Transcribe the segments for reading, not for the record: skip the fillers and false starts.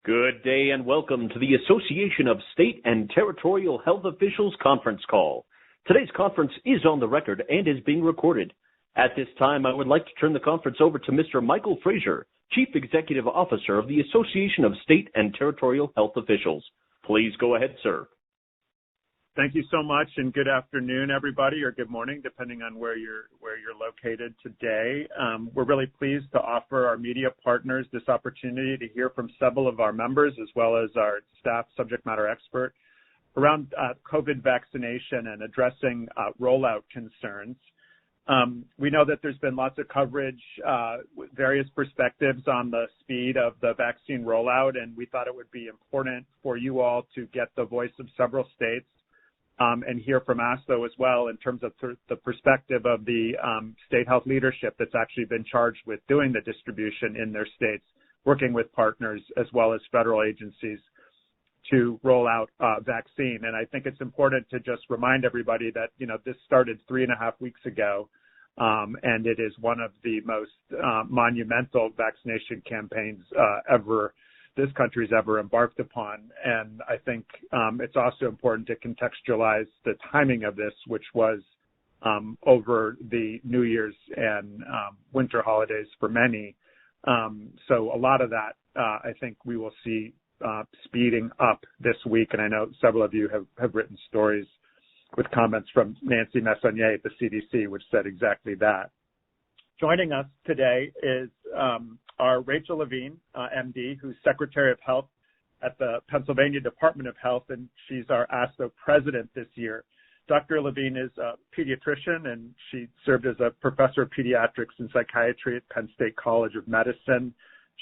Good day and welcome to the Association of State and Territorial Health Officials conference call. Today's conference is on the record and is being recorded. At this time, I would like to turn the conference over to Mr. Michael Frazier, Chief Executive Officer of the Association of State and Territorial Health Officials. Please go ahead, sir. Thank you so much, and good afternoon, everybody, or good morning, depending on where you're located today. We're really pleased to offer our media partners this opportunity to hear from several of our members, as well as our staff subject matter expert, around COVID vaccination and addressing rollout concerns. We know that there's been lots of coverage with various perspectives on the speed of the vaccine rollout, and we thought it would be important for you all to get the voice of several states and hear from ASTHO as well in terms of the perspective of the state health leadership that's actually been charged with doing the distribution in their states, working with partners as well as federal agencies to roll out vaccine. And I think it's important to just remind everybody that, this started 3.5 weeks ago, and it is one of the most monumental vaccination campaigns this country's ever embarked upon. And I think it's also important to contextualize the timing of this, which was over the New Year's and winter holidays for many. So a lot of that, I think we will see speeding up this week. And I know several of you have written stories with comments from Nancy Messonnier at the CDC, which said exactly that. Joining us today is our Rachel Levine Md, who's Secretary of Health at the Pennsylvania Department of Health, and she's our ASTHO president this year. Dr. Levine is a pediatrician, and she served as a professor of pediatrics and psychiatry at Penn State College of Medicine.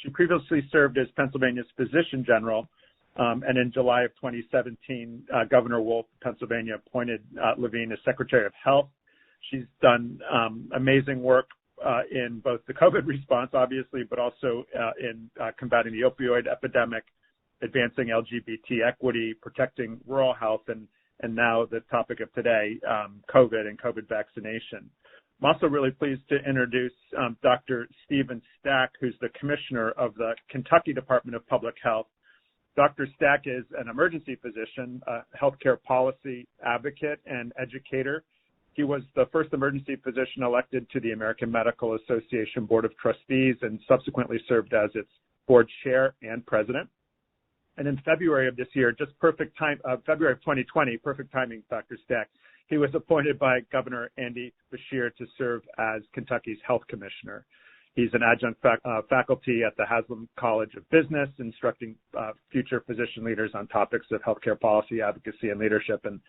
She previously served as Pennsylvania's physician general, and in July of 2017, Governor Wolf of Pennsylvania appointed Levine as Secretary of Health. She's done amazing work in both the COVID response, obviously, but also in combating the opioid epidemic, advancing LGBT equity, protecting rural health, and now the topic of today, COVID and COVID vaccination. I'm also really pleased to introduce Dr. Stephen Stack, who's the Commissioner of the Kentucky Department of Public Health. Dr. Stack is an emergency physician, a healthcare policy advocate, and educator. He was the first emergency physician elected to the American Medical Association Board of Trustees and subsequently served as its board chair and president. And in February of this year, February of 2020, perfect timing, Dr. Stack, he was appointed by Governor Andy Beshear to serve as Kentucky's health commissioner. He's an adjunct faculty at the Haslam College of Business, instructing future physician leaders on topics of healthcare policy, advocacy, and leadership. And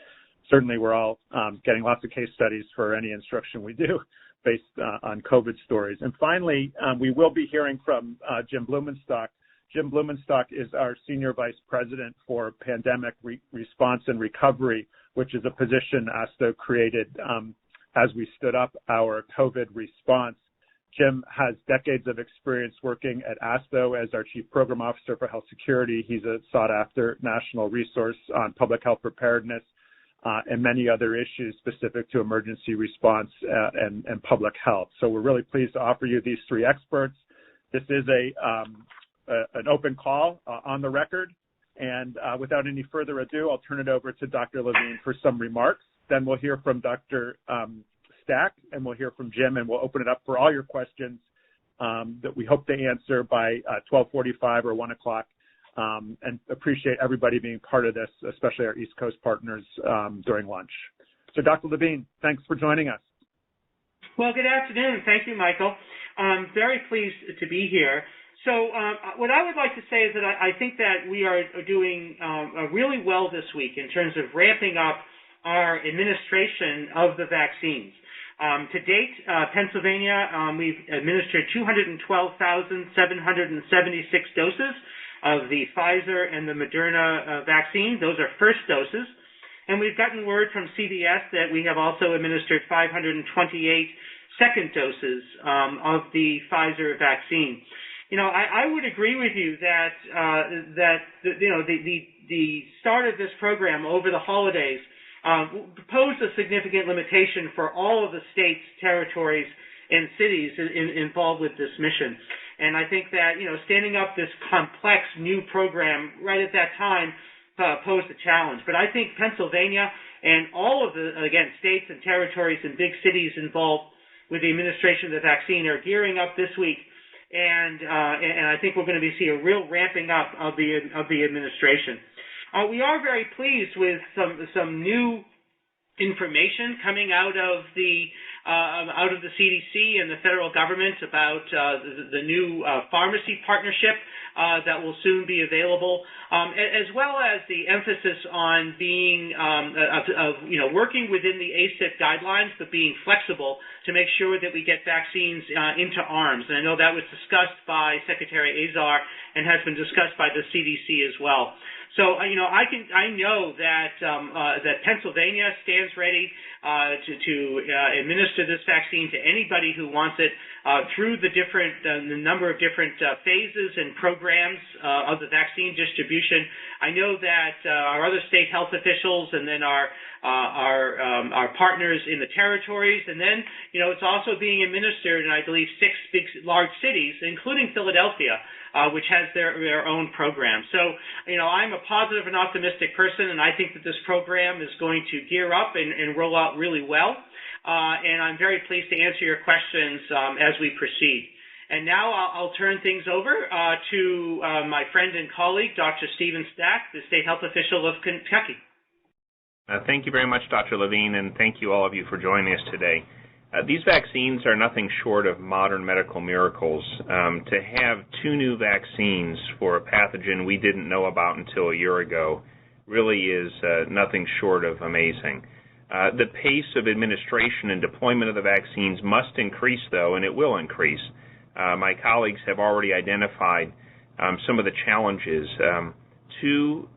certainly we're all getting lots of case studies for any instruction we do based on COVID stories. And finally, we will be hearing from Jim Blumenstock. Jim Blumenstock is our Senior Vice President for Pandemic Response and Recovery, which is a position ASTHO created as we stood up our COVID response. Jim has decades of experience working at ASTHO as our Chief Program Officer for Health Security. He's a sought-after national resource on public health preparedness, and many other issues specific to emergency response and public health. So we're really pleased to offer you these three experts. This is an open call on the record. And without any further ado, I'll turn it over to Dr. Levine for some remarks. Then we'll hear from Dr. Stack, and we'll hear from Jim, and we'll open it up for all your questions that we hope to answer by 12:45 or 1 o'clock. And appreciate everybody being part of this, especially our East Coast partners during lunch. So Dr. Levine, thanks for joining us. Well, good afternoon. Thank you, Michael. I'm very pleased to be here. So what I would like to say is that I think that we are doing really well this week in terms of ramping up our administration of the vaccines. To date, Pennsylvania, we've administered 212,776 doses of the Pfizer and the Moderna vaccine. Those are first doses. And we've gotten word from CVS that we have also administered 528 second doses of the Pfizer vaccine. I would agree with you that the start of this program over the holidays posed a significant limitation for all of the states, territories, and cities involved with this mission. And I think that, standing up this complex new program right at that time posed a challenge. But I think Pennsylvania and all of the, again, states and territories and big cities involved with the administration of the vaccine are gearing up this week. And I think we're going to see a real ramping up of the administration. We are very pleased with some new information coming out of the CDC and the federal government about the new pharmacy partnership that will soon be available, as well as the emphasis on being working within the ASTHO guidelines, but being flexible to make sure that we get vaccines into arms. And I know that was discussed by Secretary Azar and has been discussed by the CDC as well. So, I know that Pennsylvania stands ready to administer this vaccine to anybody who wants it through the number of different phases and programs of the vaccine distribution. I know that our other state health officials and then our partners in the territories, and then it's also being administered in, I believe, 6 large cities, including Philadelphia, which has their own program. So, I'm a positive and optimistic person, and I think that this program is going to gear up and roll out really well. And I'm very pleased to answer your questions as we proceed. And now I'll turn things over to my friend and colleague, Dr. Stephen Stack, the state health official of Kentucky. Thank you very much, Dr. Levine, and thank you all of you for joining us today. These vaccines are nothing short of modern medical miracles. To have 2 new vaccines for a pathogen we didn't know about until a year ago really is nothing short of amazing. The pace of administration and deployment of the vaccines must increase, though, and it will increase. My colleagues have already identified some of the challenges. 2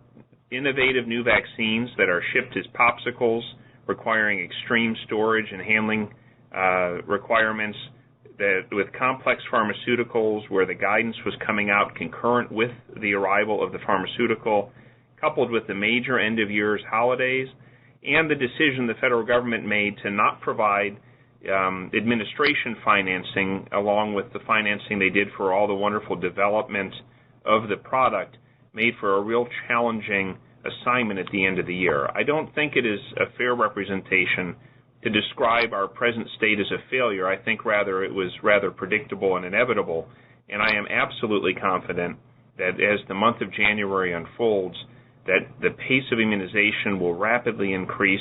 innovative new vaccines that are shipped as popsicles, requiring extreme storage and handling requirements, that with complex pharmaceuticals where the guidance was coming out concurrent with the arrival of the pharmaceutical, coupled with the major end-of-year's holidays, and the decision the federal government made to not provide administration financing along with the financing they did for all the wonderful development of the product, made for a real challenging assignment at the end of the year. I don't think it is a fair representation to describe our present state as a failure. I think rather it was rather predictable and inevitable, and I am absolutely confident that as the month of January unfolds, that the pace of immunization will rapidly increase,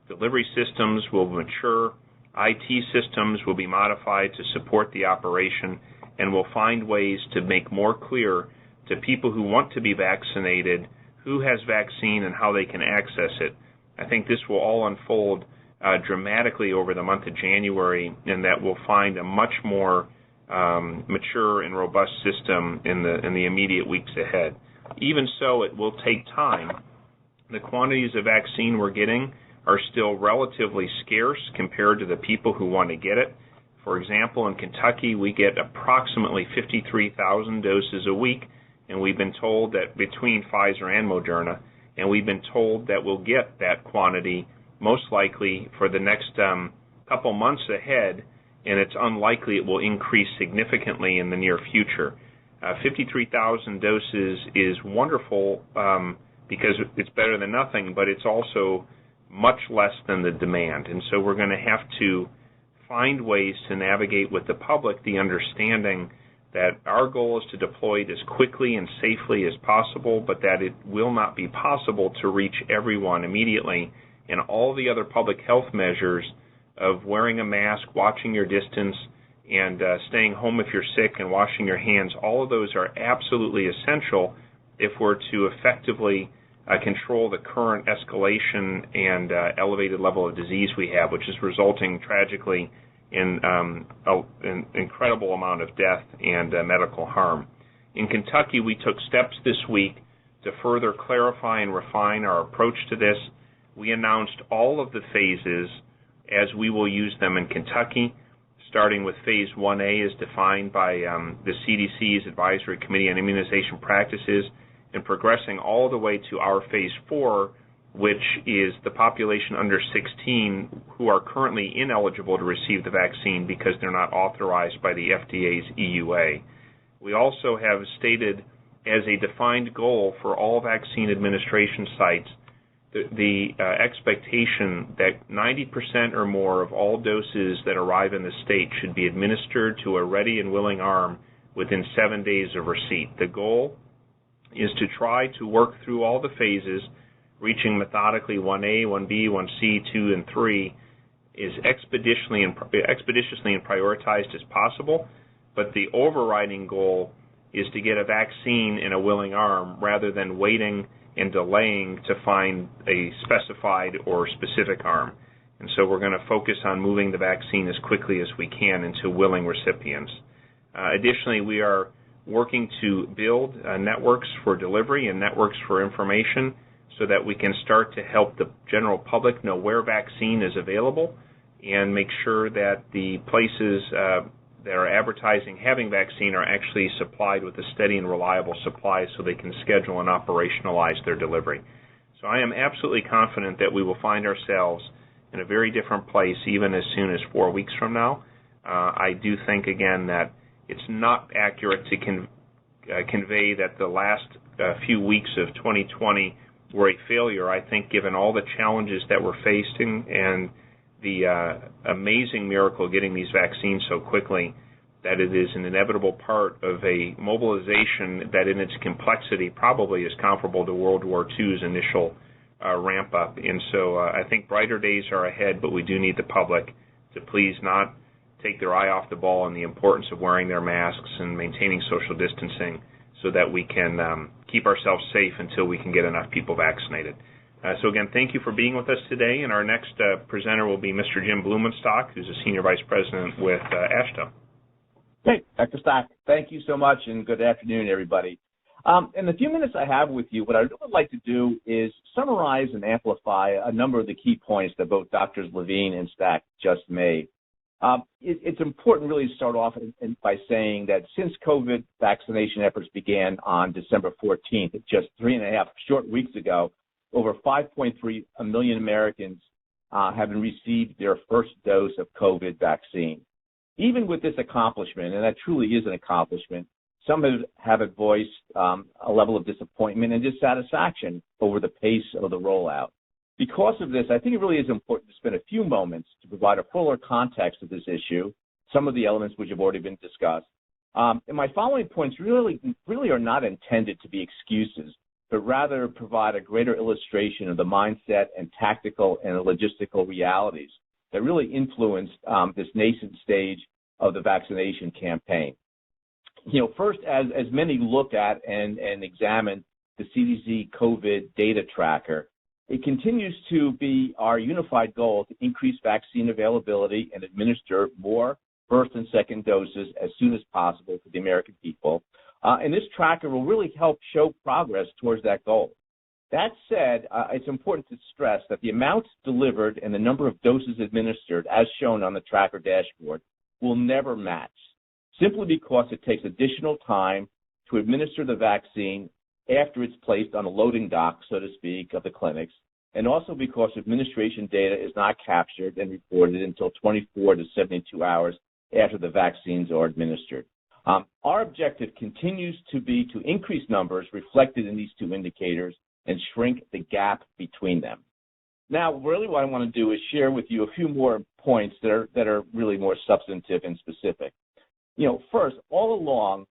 delivery systems will mature, IT systems will be modified to support the operation, and we'll find ways to make more clear to people who want to be vaccinated who has vaccine and how they can access it. I think this will all unfold dramatically over the month of January, and that we'll find a much more mature and robust system in the immediate weeks ahead. Even so, it will take time. The quantities of vaccine we're getting are still relatively scarce compared to the people who want to get it. For example, in Kentucky, we get approximately 53,000 doses a week, and we've been told that between Pfizer and Moderna, and we've been told that we'll get that quantity most likely for the next couple months ahead, and it's unlikely it will increase significantly in the near future. 53,000 doses is wonderful because it's better than nothing, but it's also much less than the demand. And so we're going to have to find ways to navigate with the public the understanding that our goal is to deploy it as quickly and safely as possible, but that it will not be possible to reach everyone immediately. And all the other public health measures of wearing a mask, watching your distance, and staying home if you're sick and washing your hands, all of those are absolutely essential if we're to effectively control the current escalation and elevated level of disease we have, which is resulting tragically in an incredible amount of death and medical harm. In Kentucky, we took steps this week to further clarify and refine our approach to this. We announced all of the phases as we will use them in Kentucky, starting with Phase 1A as defined by the CDC's Advisory Committee on Immunization Practices, and progressing all the way to our Phase 4, which is the population under 16 who are currently ineligible to receive the vaccine because they're not authorized by the FDA's EUA. We also have stated as a defined goal for all vaccine administration sites the expectation that 90% or more of all doses that arrive in the state should be administered to a ready and willing arm within 7 days of receipt. The goal is to try to work through all the phases, reaching methodically 1A, 1B, 1C, 2, and 3 as expeditiously and prioritized as possible, but the overriding goal is to get a vaccine in a willing arm rather than waiting and delaying to find a specified or specific arm. And so we're going to focus on moving the vaccine as quickly as we can into willing recipients. Additionally, we are working to build networks for delivery and networks for information so that we can start to help the general public know where vaccine is available and make sure that the places that are advertising having vaccine are actually supplied with a steady and reliable supply so they can schedule and operationalize their delivery. So I am absolutely confident that we will find ourselves in a very different place even as soon as 4 weeks from now. I do think, again, that it's not accurate to convey that the last few weeks of 2020 were a failure. I think given all the challenges that we're facing and the amazing miracle getting these vaccines so quickly, that it is an inevitable part of a mobilization that in its complexity probably is comparable to World War II's initial ramp up. And so I think brighter days are ahead, but we do need the public to please not take their eye off the ball on the importance of wearing their masks and maintaining social distancing so that we can keep ourselves safe until we can get enough people vaccinated. So again, thank you for being with us today, and our next presenter will be Mr. Jim Blumenstock, who's a Senior Vice President with ASTHO. Great, Dr. Stock, thank you so much, and good afternoon, everybody. In the few minutes I have with you, what I would like to do is summarize and amplify a number of the key points that both Drs. Levine and Stack just made. It's important really to start off by saying that since COVID vaccination efforts began on December 14th, just 3.5 short weeks ago, over 5.3 million Americans have received their first dose of COVID vaccine. Even with this accomplishment, and that truly is an accomplishment, some have voiced a level of disappointment and dissatisfaction over the pace of the rollout. Because of this, I think it really is important to spend a few moments to provide a fuller context of this issue, some of the elements which have already been discussed. And my following points really are not intended to be excuses, but rather provide a greater illustration of the mindset and tactical and logistical realities that really influenced this nascent stage of the vaccination campaign. First, as many look at and examine the CDC COVID data tracker, it continues to be our unified goal to increase vaccine availability and administer more first and second doses as soon as possible to the American people. And this tracker will really help show progress towards that goal. That said, it's important to stress that the amounts delivered and the number of doses administered, as shown on the tracker dashboard, will never match, simply because it takes additional time to administer the vaccine after it's placed on a loading dock, so to speak, of the clinics, and also because administration data is not captured and reported until 24 to 72 hours after the vaccines are administered. Our objective continues to be to increase numbers reflected in these two indicators and shrink the gap between them. Now, really what I want to do is share with you a few more points that are really more substantive and specific. First, all along,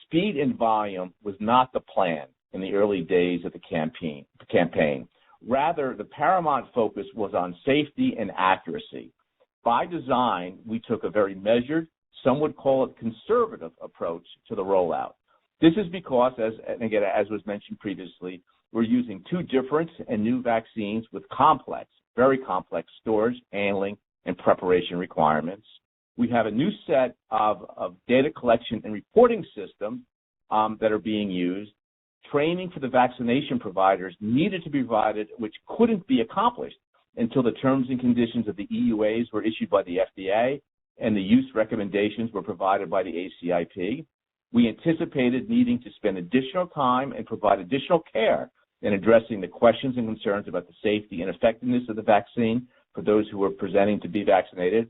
speed and volume was not the plan in the early days of the campaign. Rather, the paramount focus was on safety and accuracy. By design, we took a very measured, some would call it conservative approach to the rollout. This is because, as was mentioned previously, we're using two different and new vaccines with very complex storage, handling, and preparation requirements. We have a new set of data collection and reporting systems that are being used. Training for the vaccination providers needed to be provided, which couldn't be accomplished until the terms and conditions of the EUAs were issued by the FDA and the use recommendations were provided by the ACIP. We anticipated needing to spend additional time and provide additional care in addressing the questions and concerns about the safety and effectiveness of the vaccine for those who were presenting to be vaccinated.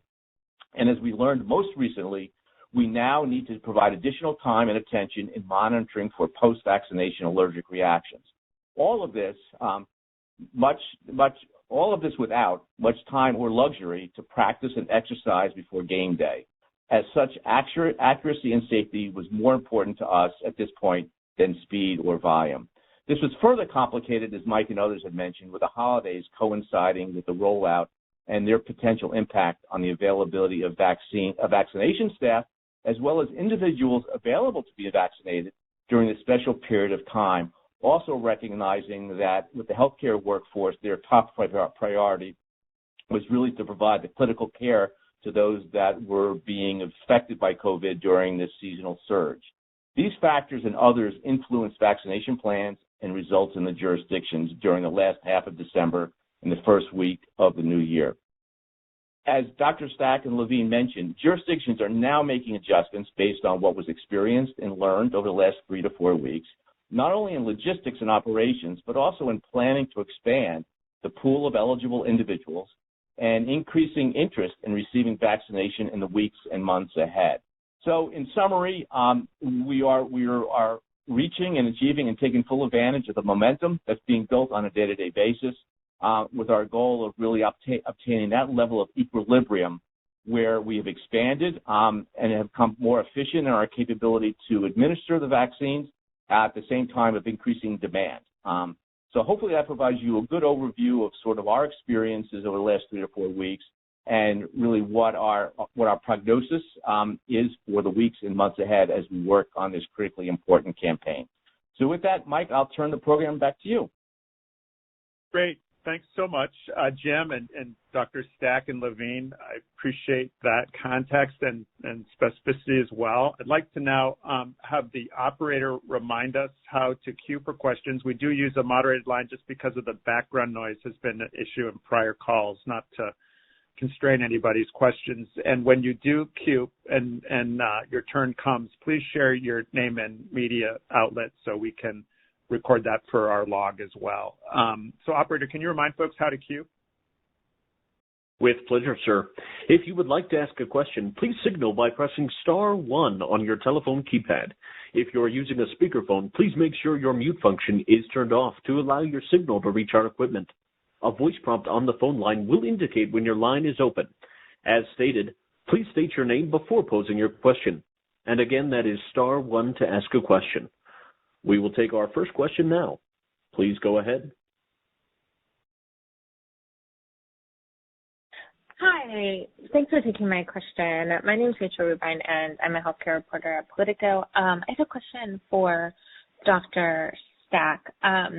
And as we learned most recently, we now need to provide additional time and attention in monitoring for post-vaccination allergic reactions. All of this, without much time or luxury to practice and exercise before game day. As such, accuracy and safety was more important to us at this point than speed or volume. This was further complicated, as Mike and others had mentioned, with the holidays coinciding with the rollout and their potential impact on the availability of vaccination staff, as well as individuals available to be vaccinated during this special period of time, also recognizing that with the healthcare workforce, their top priority was really to provide the clinical care to those that were being affected by COVID during this seasonal surge. These factors and others influenced vaccination plans and results in the jurisdictions during the last half of December and the first week of the new year. As Dr. Stack and Levine mentioned, jurisdictions are now making adjustments based on what was experienced and learned over the last 3 to 4 weeks, not only in logistics and operations, but also in planning to expand the pool of eligible individuals and increasing interest in receiving vaccination in the weeks and months ahead. So in summary, we are reaching and achieving and taking full advantage of the momentum that's being built on a day-to-day basis, with our goal of really obtaining that level of equilibrium where we have expanded and have become more efficient in our capability to administer the vaccines at the same time of increasing demand. So hopefully that provides you a good overview of sort of our experiences over the last 3 to 4 weeks and really what our prognosis is for the weeks and months ahead as we work on this critically important campaign. So with that, Mike, I'll turn the program back to you. Great. Thanks so much, Jim and Dr. Stack and Levine. I appreciate that context and specificity as well. I'd like to now have the operator remind us how to queue for questions. We do use a moderated line just because of the background noise has been an issue in prior calls, not to constrain anybody's questions. And when you do queue and your turn comes, please share your name and media outlet so we can record that for our log as well. So operator, can you remind folks how to queue? With pleasure, sir. If you would like to ask a question, please signal by pressing *1 on your telephone keypad. If you're using a speakerphone, please make sure your mute function is turned off to allow your signal to reach our equipment. A voice prompt on the phone line will indicate when your line is open. As stated, please state your name before posing your question. And again, that is *1 to ask a question. We will take our first question now. Please go ahead. Hi, thanks for taking my question. My name is Rachel Rubine, and I'm a healthcare reporter at Politico. I have a question for Dr. Stack. I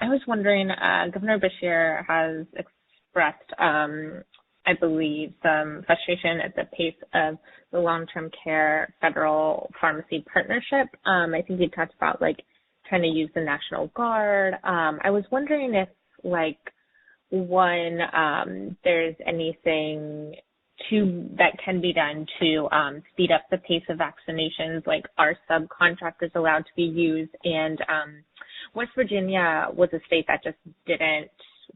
was wondering, Governor Beshear has expressed, I believe, some frustration at the pace of the long-term care federal pharmacy partnership. I think he talked about, trying to use the National Guard. I was wondering if, there's anything that can be done to speed up the pace of vaccinations, like are subcontractors allowed to be used? And West Virginia was a state that just didn't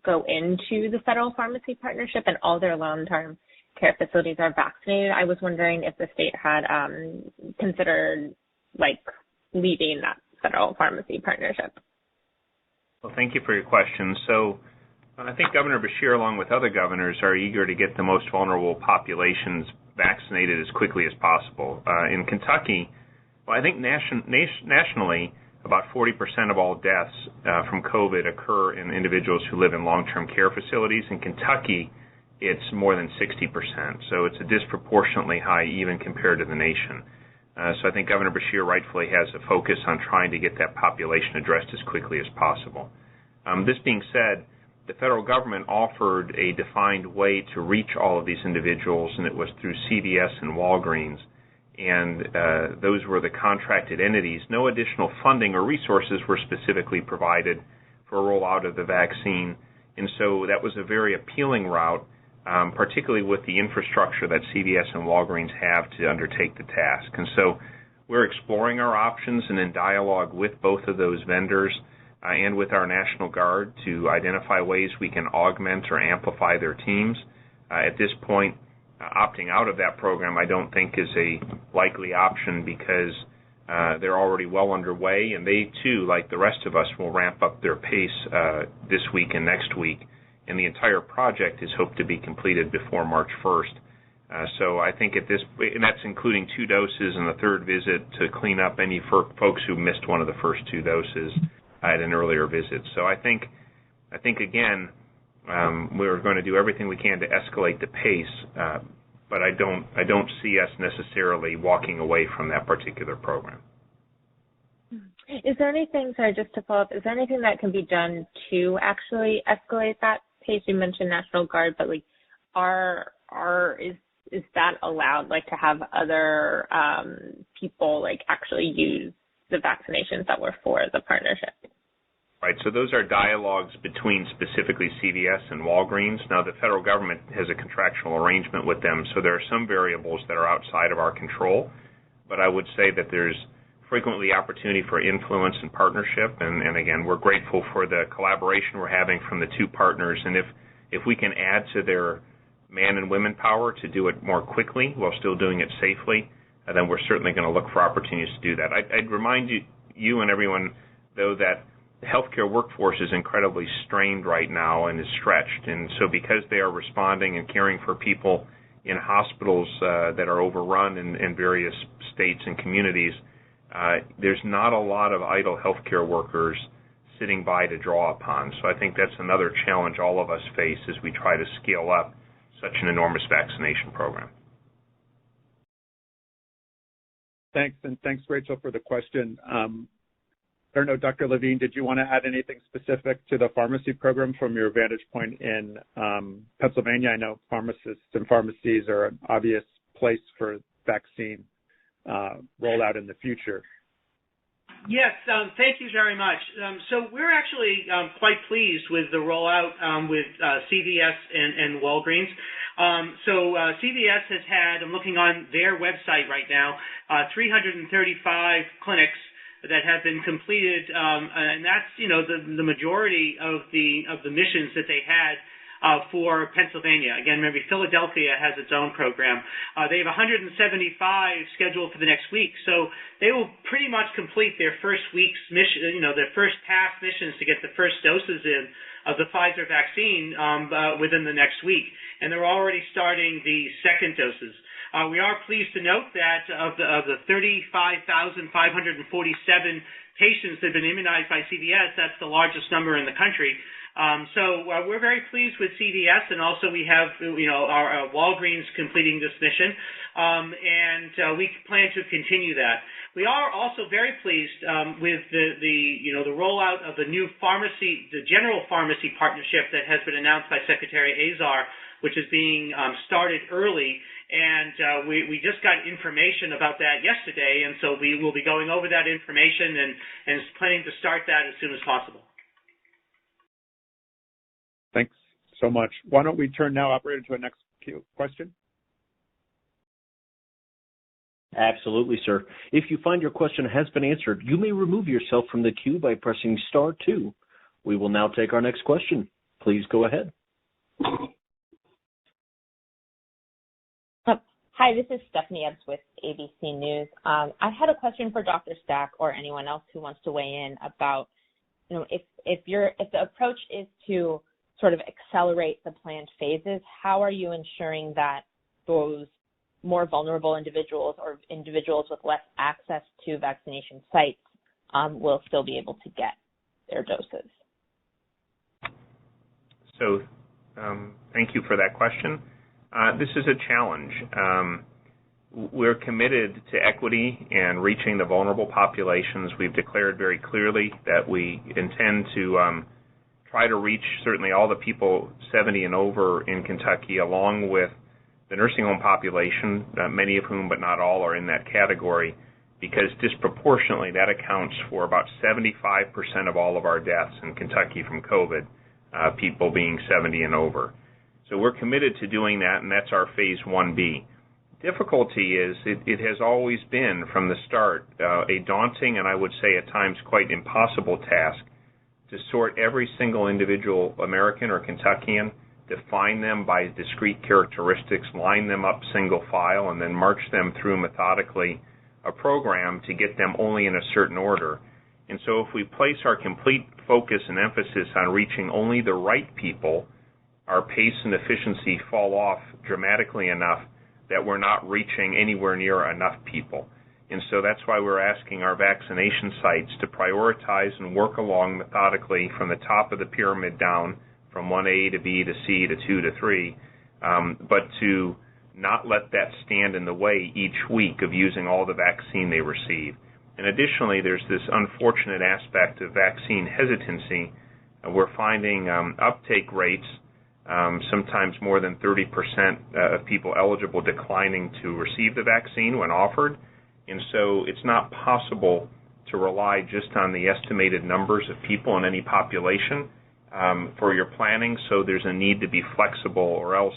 go into the federal pharmacy partnership, and all their long-term care facilities are vaccinated. I was wondering if the state had considered leaving that federal pharmacy partnership. Well, thank you for your question. So I think Governor Beshear, along with other governors, are eager to get the most vulnerable populations vaccinated as quickly as possible. In Kentucky, I think nationally, about 40% of all deaths from COVID occur in individuals who live in long-term care facilities. In Kentucky, it's more than 60%. So it's a disproportionately high even compared to the nation. So I think Governor Beshear rightfully has a focus on trying to get that population addressed as quickly as possible. This being said, the federal government offered a defined way to reach all of these individuals, and it was through CVS and Walgreens. And those were the contracted entities. No additional funding or resources were specifically provided for a rollout of the vaccine. And so that was a very appealing route, particularly with the infrastructure that CVS and Walgreens have to undertake the task. And so we're exploring our options and in dialogue with both of those vendors and with our National Guard to identify ways we can augment or amplify their teams. At this point, opting out of that program I don't think is a likely option because they're already well underway, and they too, like the rest of us, will ramp up their pace this week and next week, and the entire project is hoped to be completed before March 1st. So I think at this, and that's including 2 doses and a 3rd visit to clean up any folks who missed one of the first 2 doses at an earlier visit. So I think again, we're going to do everything we can to escalate the pace, but I don't see us necessarily walking away from that particular program. Is there anything, sorry, just to follow up, is there anything that can be done to actually escalate that pace? You mentioned National Guard, but like, is that allowed, like, to have other people like actually use the vaccinations that were for the partnership? Right, so those are dialogues between specifically CVS and Walgreens. Now, the federal government has a contractual arrangement with them, so there are some variables that are outside of our control, but I would say that there's frequently opportunity for influence and partnership, and again, we're grateful for the collaboration we're having from the 2 partners, and if we can add to their man and women power to do it more quickly while still doing it safely, then we're certainly going to look for opportunities to do that. I'd remind you and everyone, though, that the healthcare workforce is incredibly strained right now and is stretched, and so because they are responding and caring for people in hospitals that are overrun in various states and communities, there's not a lot of idle healthcare workers sitting by to draw upon. So I think that's another challenge all of us face as we try to scale up such an enormous vaccination program. Thanks, and thanks, Rachel, for the question. I don't know, Dr. Levine, did you want to add anything specific to the pharmacy program from your vantage point in Pennsylvania? I know pharmacists and pharmacies are an obvious place for vaccine rollout in the future. Yes, thank you very much. So we're actually quite pleased with the rollout with CVS and Walgreens. So CVS has had, I'm looking on their website right now, 335 clinics that have been completed, and that's the majority of the missions that they had for Pennsylvania. Again, remember, Philadelphia has its own program. They have 175 scheduled for the next week, so they will pretty much complete their first week's mission, their first pass missions to get the first doses in of the Pfizer vaccine within the next week, and they're already starting the second doses. We are pleased to note that of the 35,547 patients that have been immunized by CVS, that's the largest number in the country. So we're very pleased with CVS, and also we have our Walgreens completing this mission, and we plan to continue that. We are also very pleased with the rollout of the new pharmacy, the general pharmacy partnership that has been announced by Secretary Azar, which is being started early. And we just got information about that yesterday, and so we will be going over that information and planning to start that as soon as possible. Thanks so much. Why don't we turn now, operator, to our next question? Absolutely, sir. If you find your question has been answered, you may remove yourself from the queue by pressing *2. We will now take our next question. Please go ahead. Hi, this is Stephanie Ebbs with ABC News. I had a question for Dr. Stack or anyone else who wants to weigh in about, if the approach is to sort of accelerate the planned phases, how are you ensuring that those more vulnerable individuals or individuals with less access to vaccination sites will still be able to get their doses? So thank you for that question. This is a challenge. We're committed to equity and reaching the vulnerable populations. We've declared very clearly that we intend to try to reach certainly all the people 70 and over in Kentucky, along with the nursing home population, many of whom but not all are in that category, because disproportionately that accounts for about 75% of all of our deaths in Kentucky from COVID, people being 70 and over. So we're committed to doing that, and that's our Phase 1B. Difficulty is it has always been, from the start, a daunting and I would say at times quite impossible task to sort every single individual American or Kentuckian define them by discrete characteristics, line them up single file, and then march them through methodically a program to get them only in a certain order. And so if we place our complete focus and emphasis on reaching only the right people, our pace and efficiency fall off dramatically enough that we're not reaching anywhere near enough people. And so that's why we're asking our vaccination sites to prioritize and work along methodically from the top of the pyramid down, from 1A to B to C to 2 to 3, but to not let that stand in the way each week of using all the vaccine they receive. And additionally, there's this unfortunate aspect of vaccine hesitancy. We're finding uptake rates, sometimes more than 30% of people eligible declining to receive the vaccine when offered. And so it's not possible to rely just on the estimated numbers of people in any population for your planning, so there's a need to be flexible, or else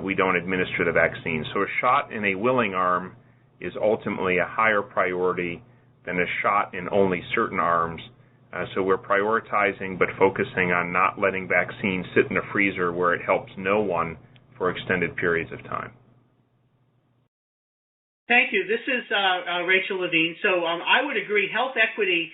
we don't administer the vaccine. So a shot in a willing arm is ultimately a higher priority than a shot in only certain arms. So we're prioritizing but focusing on not letting vaccines sit in a freezer where it helps no one for extended periods of time. Thank you. This is Rachel Levine. So I would agree, health equity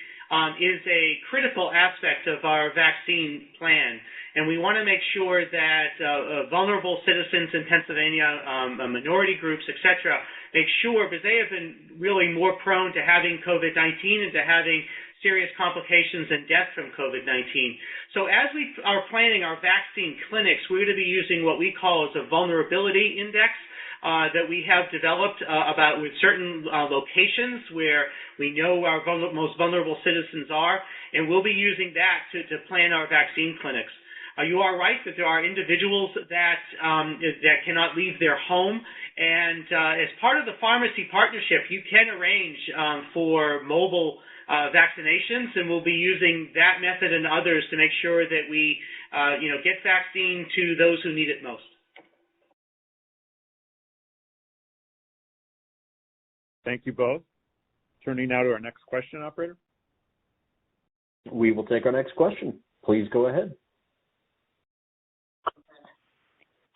is a critical aspect of our vaccine plan. And we want to make sure that vulnerable citizens in Pennsylvania, minority groups, et cetera, make sure, because they have been really more prone to having COVID-19 and to having serious complications and death from COVID-19. So as we are planning our vaccine clinics, we're going to be using what we call as a vulnerability index that we have developed about with certain locations where we know our most vulnerable citizens are, and we'll be using that to plan our vaccine clinics. You are right that there are individuals that cannot leave their home, and as part of the pharmacy partnership, you can arrange for mobile vaccinations, and we'll be using that method and others to make sure that we get vaccine to those who need it most. Thank you both. Turning now to our next question, operator. We will take our next question. Please go ahead.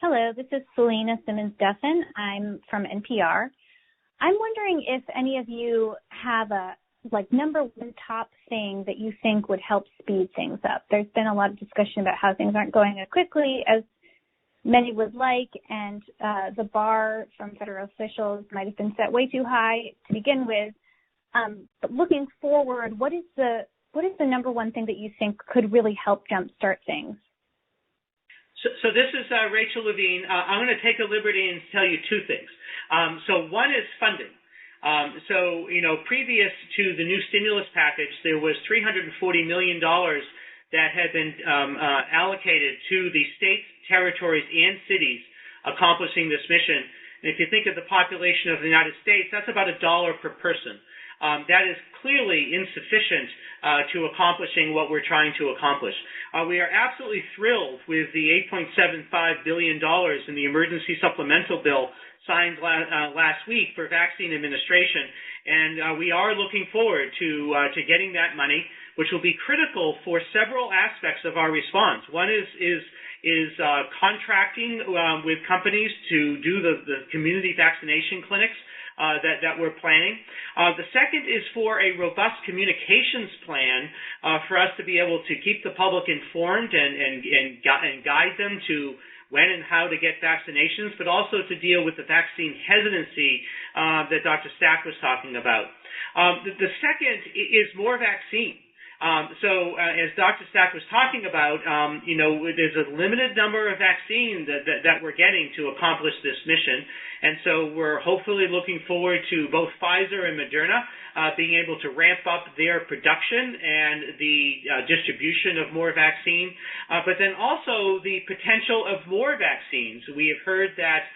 Hello, this is Selena Simmons-Duffin. I'm from NPR. I'm wondering if any of you have a number one top thing that you think would help speed things up. There's been a lot of discussion about how things aren't going as quickly as many would like, and the bar from federal officials might have been set way too high to begin with. But looking forward, what is the number one thing that you think could really help jumpstart things? So this is Rachel Levine. I'm going to take a liberty and tell you two things. So one is funding. Previous to the new stimulus package, there was $340 million that had been allocated to the states, territories, and cities accomplishing this mission. And if you think of the population of the United States, that's about $1 per person. That is clearly insufficient to accomplishing what we're trying to accomplish. We are absolutely thrilled with the $8.75 billion in the emergency supplemental bill signed last week for vaccine administration, and we are looking forward to getting that money, which will be critical for several aspects of our response. One is contracting with companies to do the community vaccination clinics that we're planning. The second is for a robust communications plan for us to be able to keep the public informed and guide them to when and how to get vaccinations, but also to deal with the vaccine hesitancy that Dr. Stack was talking about. The second is more vaccine. As Dr. Stack was talking about, there's a limited number of vaccines that we're getting to accomplish this mission. And so we're hopefully looking forward to both Pfizer and Moderna being able to ramp up their production and the distribution of more vaccine, but then also the potential of more vaccines. We have heard that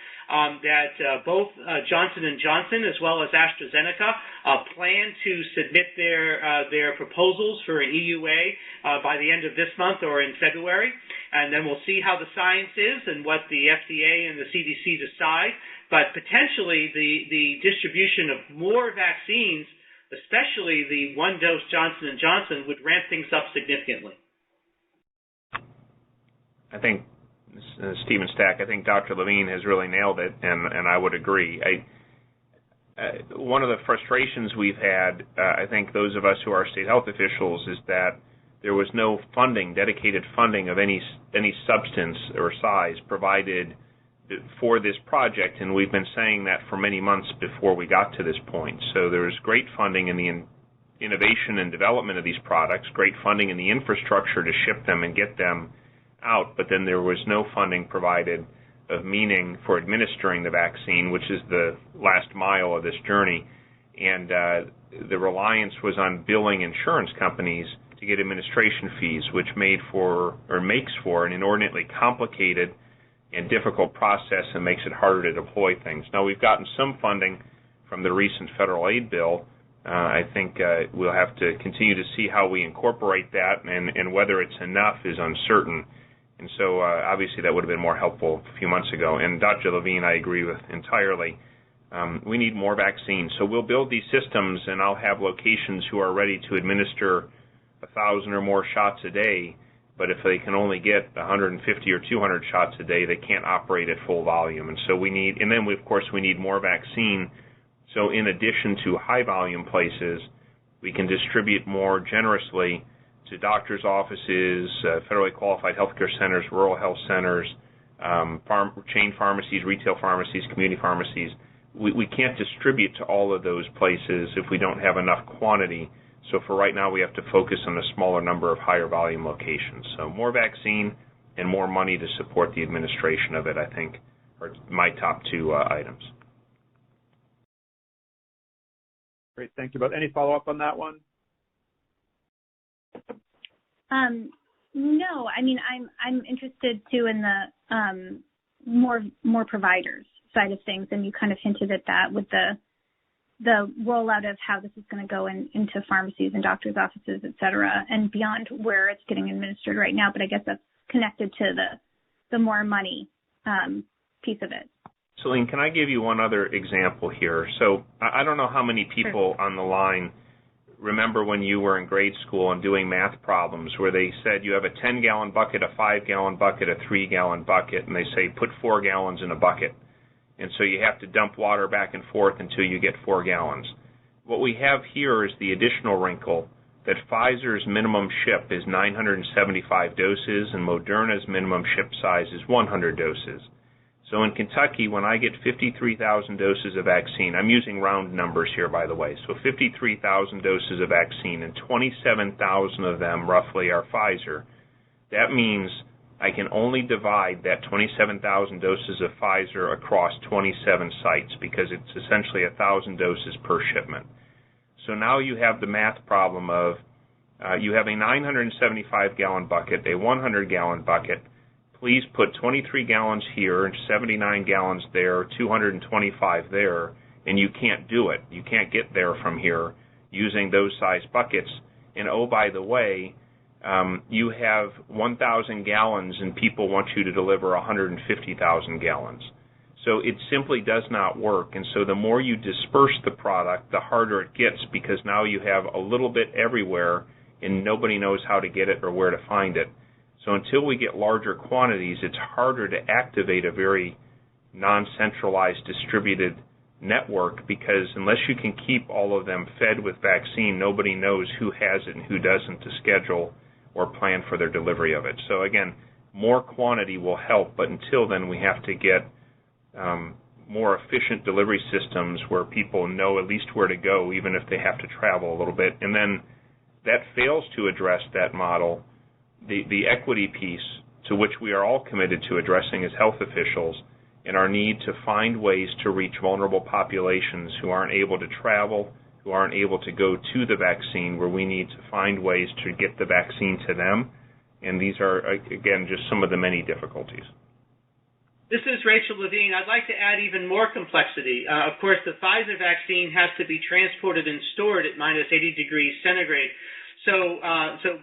both Johnson & Johnson as well as AstraZeneca plan to submit their proposals for an EUA by the end of this month or in February, and then we'll see how the science is and what the FDA and the CDC decide. But potentially the distribution of more vaccines, especially the one-dose Johnson & Johnson, would ramp things up significantly. I think this is Stephen Stack. I think Dr. Levine has really nailed it, and I would agree. One of the frustrations we've had, I think those of us who are state health officials, is that there was no funding, dedicated funding of any substance or size provided for this project, and we've been saying that for many months before we got to this point. So there's great funding in the innovation and development of these products, great funding in the infrastructure to ship them and get them out, but then there was no funding provided of meaning for administering the vaccine, which is the last mile of this journey. And the reliance was on billing insurance companies to get administration fees, which makes for an inordinately complicated and difficult process and makes it harder to deploy things. Now, we've gotten some funding from the recent federal aid bill. I think we'll have to continue to see how we incorporate that, and whether it's enough is uncertain. And so obviously that would have been more helpful a few months ago. And Dr. Levine, I agree with entirely. We need more vaccines. So we'll build these systems, and I'll have locations who are ready to administer 1,000 or more shots a day, but if they can only get 150 or 200 shots a day, they can't operate at full volume. And so we need more vaccine. So in addition to high volume places, we can distribute more generously to doctors' offices, federally qualified healthcare centers, rural health centers, chain pharmacies, retail pharmacies, community pharmacies. We can't distribute to all of those places if we don't have enough quantity. So for right now, we have to focus on a smaller number of higher volume locations. So more vaccine and more money to support the administration of it, I think, are my top two items. Great, thank you both. Any follow-up on that one? No, I mean, I'm interested too in the more providers side of things, and you kind of hinted at that with the rollout of how this is going to go into pharmacies and doctors' offices, et cetera, and beyond where it's getting administered right now. But I guess that's connected to the more money piece of it. Celine, can I give you one other example here? So I don't know how many people on the line remember when you were in grade school and doing math problems where they said you have a 10-gallon bucket, a 5-gallon bucket, a 3-gallon bucket, and they say put 4 gallons in a bucket. And so you have to dump water back and forth until you get 4 gallons. What we have here is the additional wrinkle that Pfizer's minimum ship is 975 doses and Moderna's minimum ship size is 100 doses. So in Kentucky, when I get 53,000 doses of vaccine, I'm using round numbers here, by the way, so 53,000 doses of vaccine and 27,000 of them roughly are Pfizer. That means I can only divide that 27,000 doses of Pfizer across 27 sites because it's essentially 1,000 doses per shipment. So now you have the math problem of you have a 975-gallon bucket, a 100-gallon bucket. Please put 23 gallons here and 79 gallons there, 225 there, and you can't do it. You can't get there from here using those size buckets. And oh, by the way, you have 1,000 gallons and people want you to deliver 150,000 gallons. So it simply does not work. And so the more you disperse the product, the harder it gets because now you have a little bit everywhere and nobody knows how to get it or where to find it. So until we get larger quantities, it's harder to activate a very non-centralized distributed network because unless you can keep all of them fed with vaccine, nobody knows who has it and who doesn't to schedule or plan for their delivery of it. So again, more quantity will help, but until then we have to get more efficient delivery systems where people know at least where to go, even if they have to travel a little bit. And then that fails to address that model. The equity piece to which we are all committed to addressing as health officials and our need to find ways to reach vulnerable populations who aren't able to travel, who aren't able to go to the vaccine, where we need to find ways to get the vaccine to them. And these are, again, just some of the many difficulties. This is Rachel Levine. I'd like to add even more complexity. Of course, the Pfizer vaccine has to be transported and stored at minus 80 degrees centigrade. So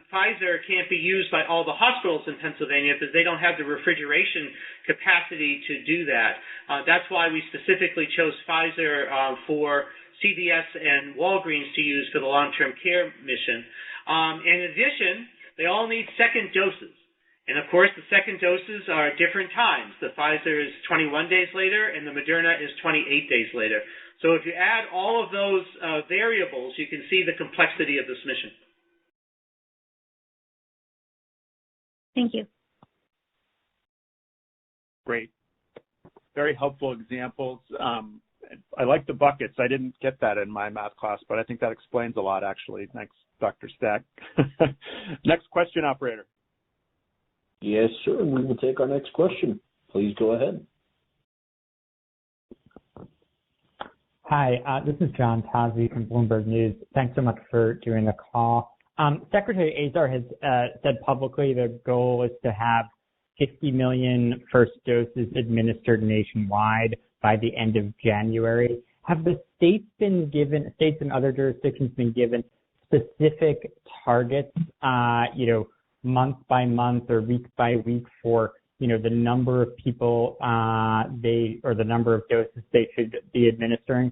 Pfizer can't be used by all the hospitals in Pennsylvania because they don't have the refrigeration capacity to do that. That's why we specifically chose Pfizer for CVS and Walgreens to use for the long-term care mission. In addition, they all need second doses. And of course, the second doses are different times. The Pfizer is 21 days later, and the Moderna is 28 days later. So if you add all of those variables, you can see the complexity of this mission. Thank you. Great. Very helpful examples. I like the buckets. I didn't get that in my math class, but I think that explains a lot, actually. Thanks, Dr. Stack. Next question, operator. Yes, sir. We will take our next question. Please go ahead. Hi, this is John Tazzi from Bloomberg News. Thanks so much for doing the call. Secretary Azar has said publicly the goal is to have 50 million first doses administered nationwide by the end of January. Have the states and other jurisdictions been given specific targets, month by month or week by week for, the number of people the number of doses they should be administering?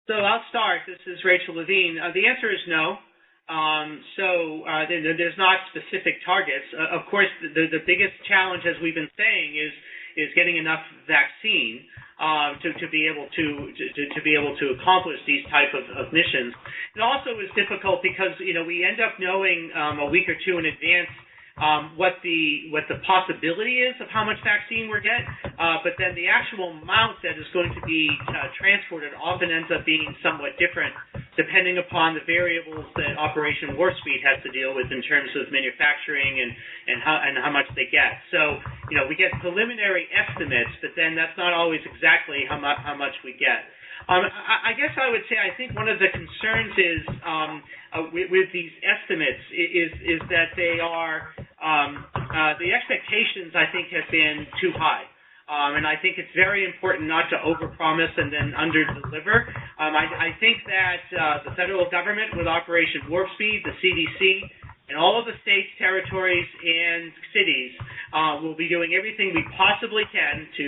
So I'll start. This is Rachel Levine. The answer is no. There's not specific targets. Of course, the biggest challenge, as we've been saying, is getting enough vaccine to be able to accomplish these type of missions. It also is difficult because we end up knowing a week or two in advance what the possibility is of how much vaccine we're getting, but then the actual amount that is going to be transported often ends up being somewhat different depending upon the variables that Operation Warp Speed has to deal with in terms of manufacturing and how much they get. So, we get preliminary estimates, but then that's not always exactly how much we get. I guess I would say I think one of the concerns is with these estimates is that they are the expectations I think have been too high. And I think it's very important not to overpromise and then underdeliver. I think that the federal government with Operation Warp Speed, the CDC, and all of the states, territories, and cities will be doing everything we possibly can to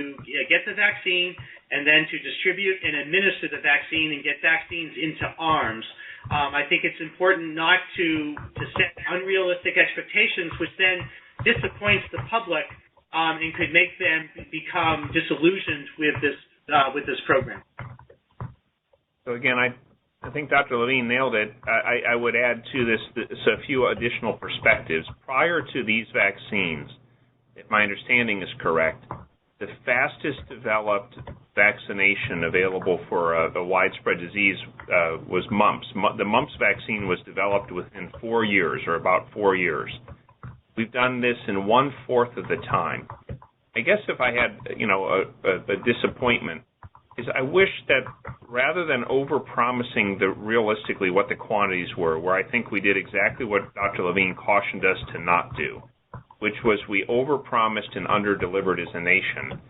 get the vaccine and then to distribute and administer the vaccine and get vaccines into arms. I think it's important not to set unrealistic expectations, which then disappoints the public and could make them become disillusioned with this program. So again, I think Dr. Levine nailed it. I would add to this a few additional perspectives. Prior to these vaccines, if my understanding is correct, the fastest developed vaccination available for the widespread disease was mumps. The mumps vaccine was developed within 4 years, or about 4 years. We've done this in 1/4 of the time. I guess if I had, a disappointment, is I wish that rather than over-promising realistically what the quantities were, where I think we did exactly what Dr. Levine cautioned us to not do, which was we over-promised and under-delivered as a nation,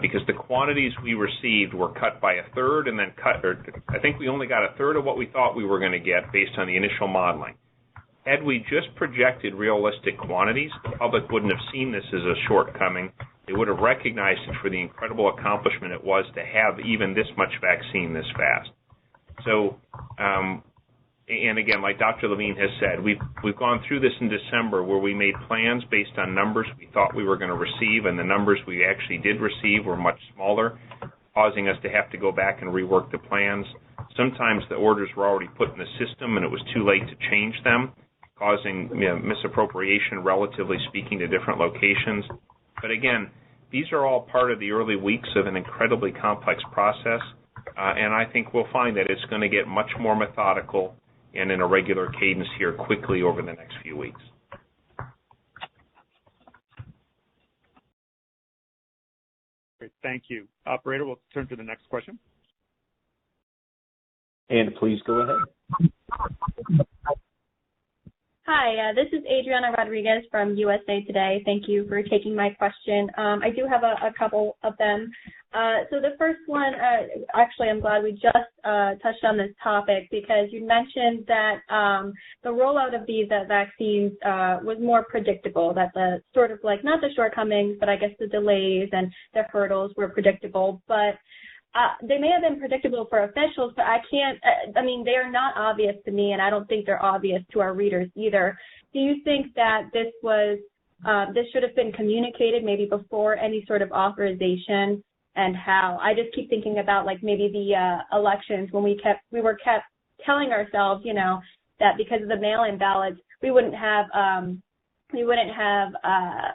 because the quantities we received were cut by 1/3 and then I think we only got 1/3 of what we thought we were going to get based on the initial modeling. Had we just projected realistic quantities, the public wouldn't have seen this as a shortcoming. They would have recognized it for the incredible accomplishment it was to have even this much vaccine this fast. So, and again, like Dr. Levine has said, we've gone through this in December where we made plans based on numbers we thought we were going to receive, and the numbers we actually did receive were much smaller, causing us to have to go back and rework the plans. Sometimes the orders were already put in the system and it was too late to change them, causing misappropriation, relatively speaking, to different locations. But again, these are all part of the early weeks of an incredibly complex process, and I think we'll find that it's going to get much more methodical and in a regular cadence here quickly over the next few weeks. Great, thank you. Operator, we'll turn to the next question. And please go ahead. Hi, this is Adriana Rodriguez from USA Today. Thank you for taking my question. I do have a couple of them. So the first one, actually, I'm glad we just touched on this topic because you mentioned that the rollout of these vaccines was more predictable, that the sort of like, not the shortcomings, but I guess the delays and the hurdles were predictable. But they may have been predictable for officials, but they are not obvious to me, and I don't think they're obvious to our readers either. do you think that this should have been communicated maybe before any sort of authorization, and how? I just keep thinking about like maybe the elections when we were kept telling ourselves, that because of the mail-in ballots, we wouldn't have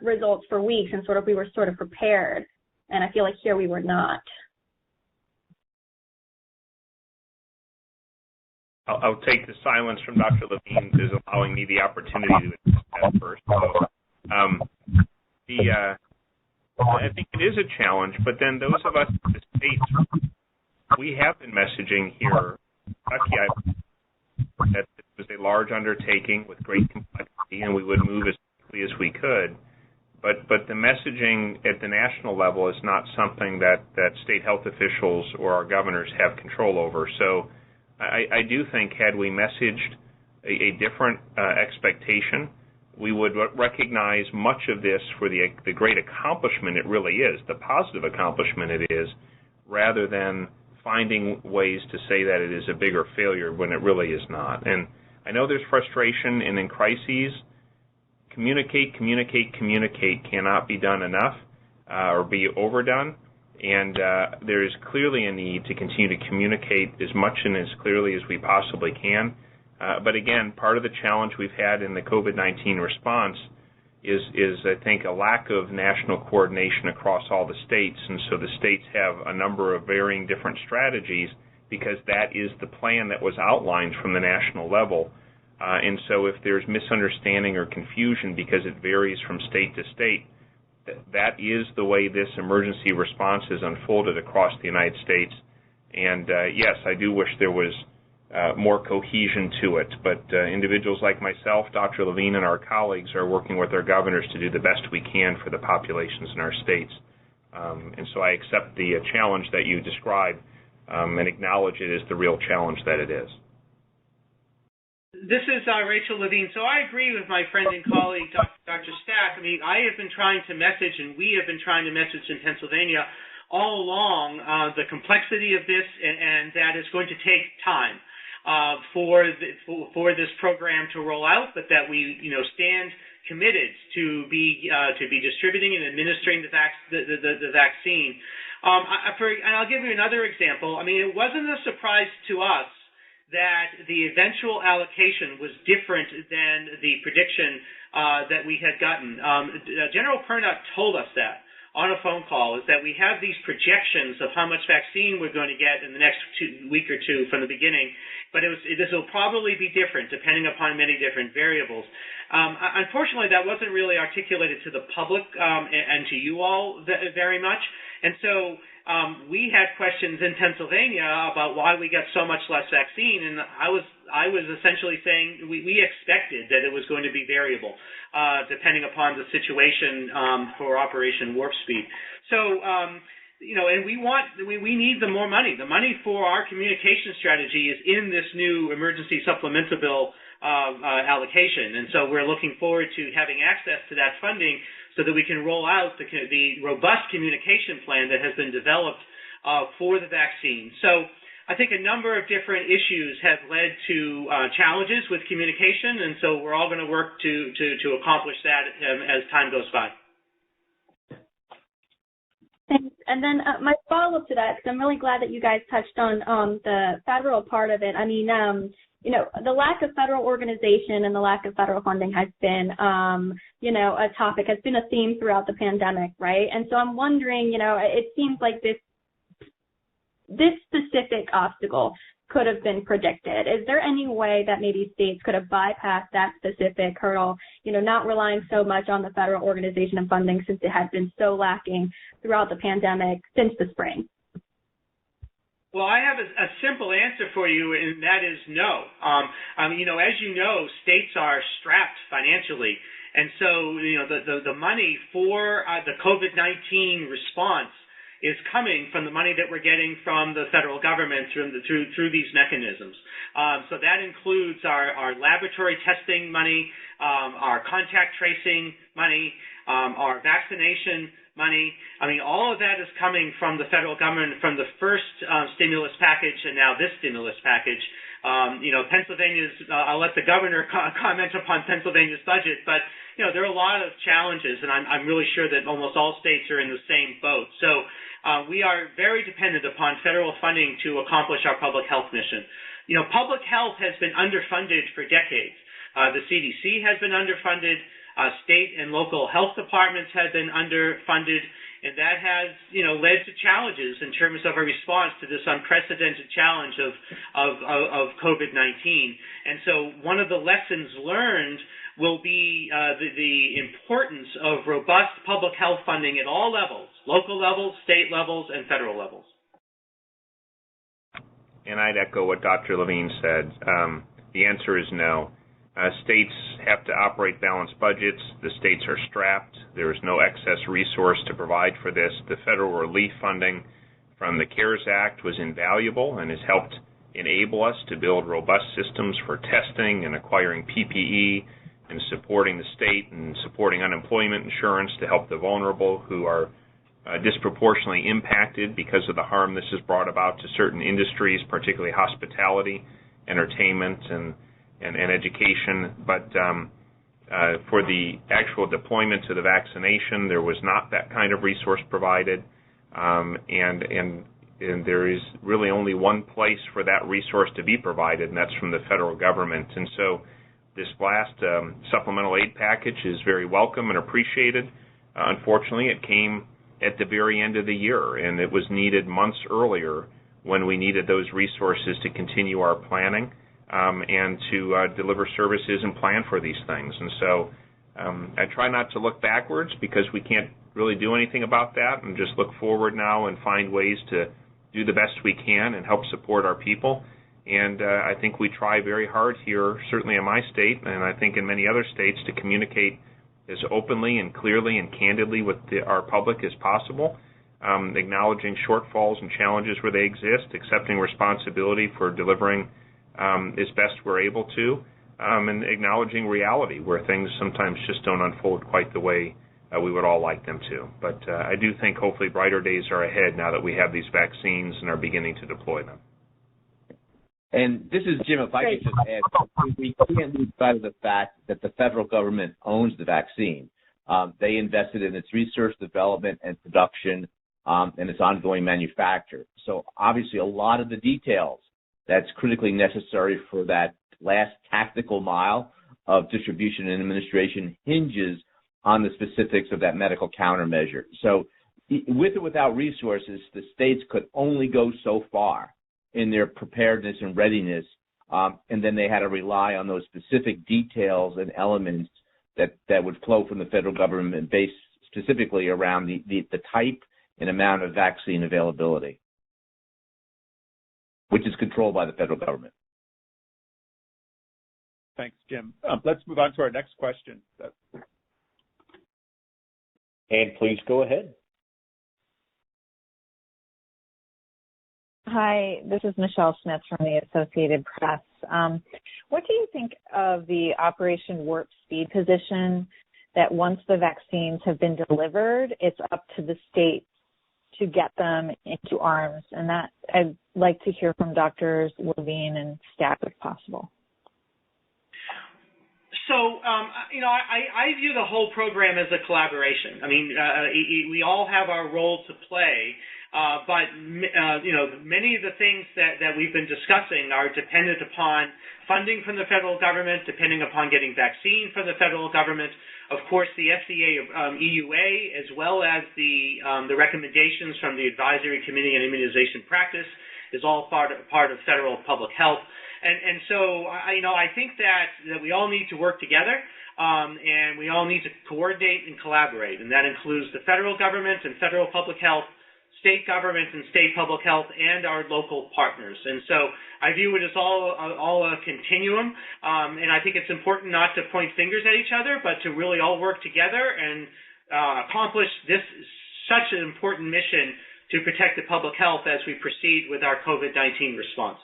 results for weeks, and we were sort of prepared. And I feel like here we were not. I'll take the silence from Dr. Levine as allowing me the opportunity to address that first. So, I think it is a challenge, but then those of us in the states, we have been messaging here in Kentucky that this was a large undertaking with great complexity, and we would move as quickly as we could. But the messaging at the national level is not something that state health officials or our governors have control over. So I do think had we messaged a different expectation, we would recognize much of this for the great accomplishment it really is, the positive accomplishment it is, rather than finding ways to say that it is a bigger failure when it really is not. And I know there's frustration, and in crises, communicate cannot be done enough or be overdone. And there is clearly a need to continue to communicate as much and as clearly as we possibly can. But again, part of the challenge we've had in the COVID-19 response is I think, a lack of national coordination across all the states. And so the states have a number of varying different strategies because that is the plan that was outlined from the national level. And so if there's misunderstanding or confusion because it varies from state to state, that is the way this emergency response is unfolded across the United States. And yes, I do wish there was more cohesion to it, but individuals like myself, Dr. Levine, and our colleagues are working with our governors to do the best we can for the populations in our states. And so I accept the challenge that you described and acknowledge it as the real challenge that it is. This is Rachel Levine. So I agree with my friend and colleague, Dr. Stack. I mean, I have been trying to message, and we have been trying to message in Pennsylvania all along the complexity of this, and that it's going to take time for this program to roll out, but that we stand committed to be distributing and administering the vaccine. And I'll give you another example. I mean, it wasn't a surprise to us that the eventual allocation was different than the prediction that we had gotten. General Pernot told us that on a phone call, is that we have these projections of how much vaccine we're going to get in the next week or two from the beginning, but this will probably be different depending upon many different variables. Unfortunately, that wasn't really articulated to the public and to you all very much, and so we had questions in Pennsylvania about why we got so much less vaccine, and I was essentially saying we expected that it was going to be variable, depending upon the situation for Operation Warp Speed. So, and we need the more money. The money for our communication strategy is in this new emergency supplemental bill allocation, and so we're looking forward to having access to that funding so that we can roll out the robust communication plan that has been developed for the vaccine. So I think a number of different issues have led to challenges with communication, and so we're all going to work to accomplish that as time goes by. Thanks. And then my follow-up to that, because I'm really glad that you guys touched on the federal part of it. I mean, the lack of federal organization and the lack of federal funding has been, a topic, has been a theme throughout the pandemic, right? And so I'm wondering, it seems like this specific obstacle could have been predicted. Is there any way that maybe states could have bypassed that specific hurdle, not relying so much on the federal organization and funding since it has been so lacking throughout the pandemic since the spring? Well, I have a simple answer for you, and that is no. As you know, states are strapped financially, and so the money for the COVID-19 response is coming from the money that we're getting from the federal government through these mechanisms. So that includes our laboratory testing money, our contact tracing money, our vaccination money. I mean, all of that is coming from the federal government, from the first stimulus package and now this stimulus package. Pennsylvania's, I'll let the governor comment upon Pennsylvania's budget, but, there are a lot of challenges, and I'm really sure that almost all states are in the same boat. So we are very dependent upon federal funding to accomplish our public health mission. Public health has been underfunded for decades. The CDC has been underfunded. State and local health departments have been underfunded, and that has, led to challenges in terms of a response to this unprecedented challenge of COVID-19. And so one of the lessons learned will be the importance of robust public health funding at all levels, local levels, state levels, and federal levels. And I'd echo what Dr. Levine said. The answer is no. States have to operate balanced budgets. The states are strapped. There is no excess resource to provide for this. The federal relief funding from the CARES Act was invaluable and has helped enable us to build robust systems for testing and acquiring PPE and supporting the state and supporting unemployment insurance to help the vulnerable who are disproportionately impacted because of the harm this has brought about to certain industries, particularly hospitality, entertainment, and education. But for the actual deployment to the vaccination, there was not that kind of resource provided, and there is really only one place for that resource to be provided, and that's from the federal government. And so this last supplemental aid package is very welcome and appreciated. Unfortunately, it came at the very end of the year, and it was needed months earlier when we needed those resources to continue our planning and to deliver services and plan for these things. And so I try not to look backwards because we can't really do anything about that, and just look forward now and find ways to do the best we can and help support our people. And I think we try very hard here, certainly in my state, and I think in many other states, to communicate as openly and clearly and candidly with our public as possible, acknowledging shortfalls and challenges where they exist, accepting responsibility for delivering as best we're able to, and acknowledging reality where things sometimes just don't unfold quite the way we would all like them to. But I do think hopefully brighter days are ahead now that we have these vaccines and are beginning to deploy them. And this is Jim, if I could just add, we can't lose sight of the fact that the federal government owns the vaccine. They invested in its research, development, and production, and its ongoing manufacture. So obviously a lot of the details that's critically necessary for that last tactical mile of distribution and administration hinges on the specifics of that medical countermeasure. So with or without resources, the states could only go so far in their preparedness and readiness, and then they had to rely on those specific details and elements that would flow from the federal government based specifically around the type and amount of vaccine availability, which is controlled by the federal government. Thanks, Jim. Let's move on to our next question. And please go ahead. Hi, this is Michelle Smith from the Associated Press. What do you think of the Operation Warp Speed position that once the vaccines have been delivered, it's up to the states to get them into arms? And that I'd like to hear from Drs. Levine and Stack if possible. So, I view the whole program as a collaboration. I mean, we all have our role to play. But many of the things that we've been discussing are dependent upon funding from the federal government, depending upon getting vaccine from the federal government. Of course, the FDA EUA, as well as the recommendations from the Advisory Committee on Immunization Practice, is all part of federal public health. And so, I think that we all need to work together, and we all need to coordinate and collaborate, and that includes the federal government and federal public health, state government and state public health, and our local partners. And so I view it as all a continuum, and I think it's important not to point fingers at each other, but to really all work together and accomplish this such an important mission to protect the public health as we proceed with our COVID-19 response.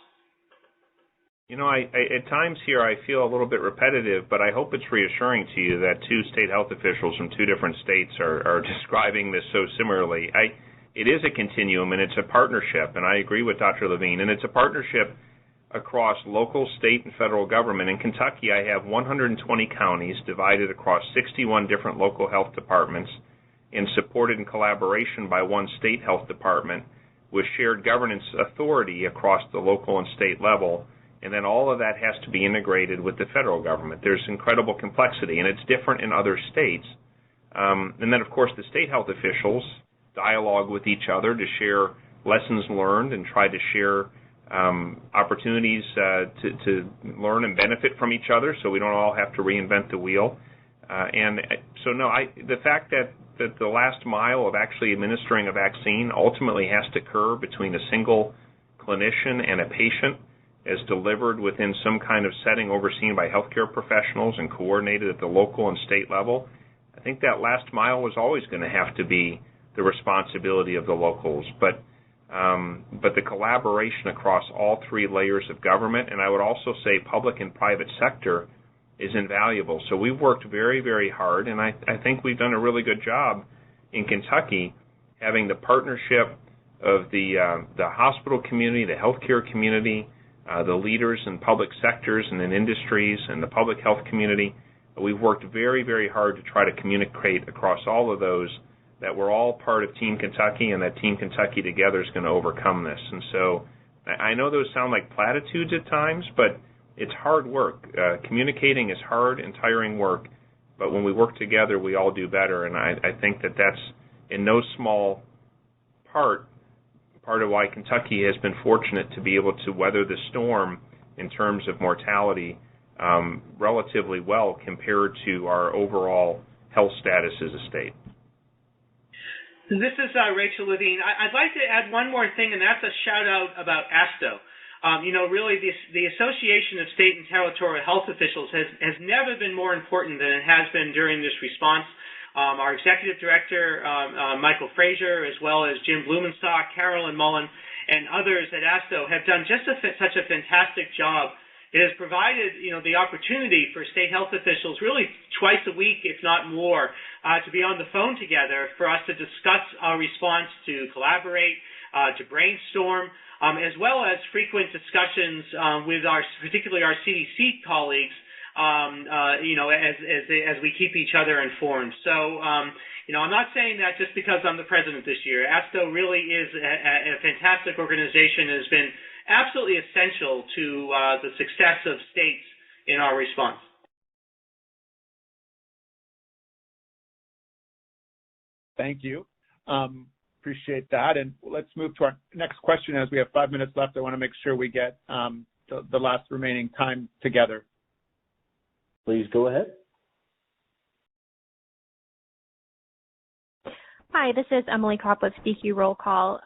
At times here I feel a little bit repetitive, but I hope it's reassuring to you that two state health officials from two different states are describing this so similarly. It is a continuum, and it's a partnership, and I agree with Dr. Levine, and it's a partnership across local, state, and federal government. In Kentucky, I have 120 counties divided across 61 different local health departments and supported in collaboration by one state health department with shared governance authority across the local and state level. And then all of that has to be integrated with the federal government. There's incredible complexity, and it's different in other states. And then, of course, the state health officials dialogue with each other to share lessons learned and try to share opportunities to learn and benefit from each other, so we don't all have to reinvent the wheel. The fact that the last mile of actually administering a vaccine ultimately has to occur between a single clinician and a patient, as delivered within some kind of setting overseen by healthcare professionals and coordinated at the local and state level, I think that last mile was always going to have to be the responsibility of the locals. But the collaboration across all three layers of government, and I would also say public and private sector, is invaluable. So we've worked very, very hard, and I think we've done a really good job in Kentucky having the partnership of the hospital community, the healthcare community, the leaders in public sectors and in industries and the public health community. We've worked very, very hard to try to communicate across all of those that we're all part of Team Kentucky, and that Team Kentucky together is going to overcome this. And so I know those sound like platitudes at times, but it's hard work. Communicating is hard and tiring work, but when we work together, we all do better. And I think that that's in no small part of why Kentucky has been fortunate to be able to weather the storm in terms of mortality relatively well compared to our overall health status as a state. This is Rachel Levine. I'd like to add one more thing, and that's a shout-out about ASTHO. Really the Association of State and Territorial Health Officials has never been more important than it has been during this response. Our executive director, Michael Frazier, as well as Jim Blumenstock, Carolyn Mullen, and others at ASTHO have done just such a fantastic job. It has provided, the opportunity for state health officials really twice a week, if not more, to be on the phone together for us to discuss our response, to collaborate, to brainstorm, as well as frequent discussions with particularly our CDC colleagues, as we keep each other informed. So, I'm not saying that just because I'm the president this year. ASTHO really is a fantastic organization and has been absolutely essential to the success of states in our response. Thank you. Appreciate that. And let's move to our next question. As we have 5 minutes left, I want to make sure we get the last remaining time together. Please go ahead. Hi, this is Emily Kopp with DQ Roll Call.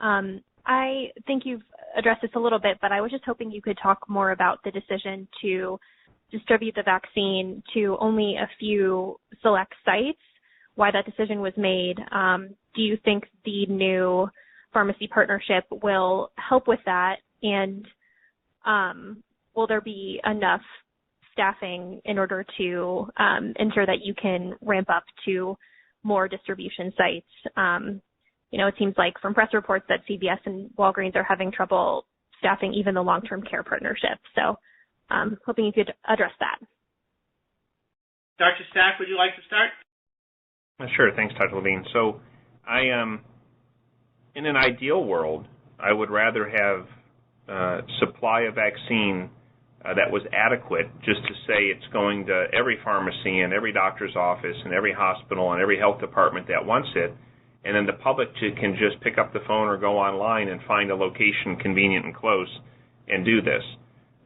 I think you've addressed this a little bit, but I was just hoping you could talk more about the decision to distribute the vaccine to only a few select sites, why that decision was made. Do you think the new pharmacy partnership will help with that? And will there be enough staffing in order to ensure that you can ramp up to more distribution sites? It seems like from press reports that CVS and Walgreens are having trouble staffing even the long-term care partnership. So hoping you could address that. Dr. Stack, would you like to start? Sure. Thanks, Dr. Levine. So in an ideal world, I would rather have supply of vaccine that was adequate just to say it's going to every pharmacy and every doctor's office and every hospital and every health department that wants it, and then the public can just pick up the phone or go online and find a location convenient and close and do this.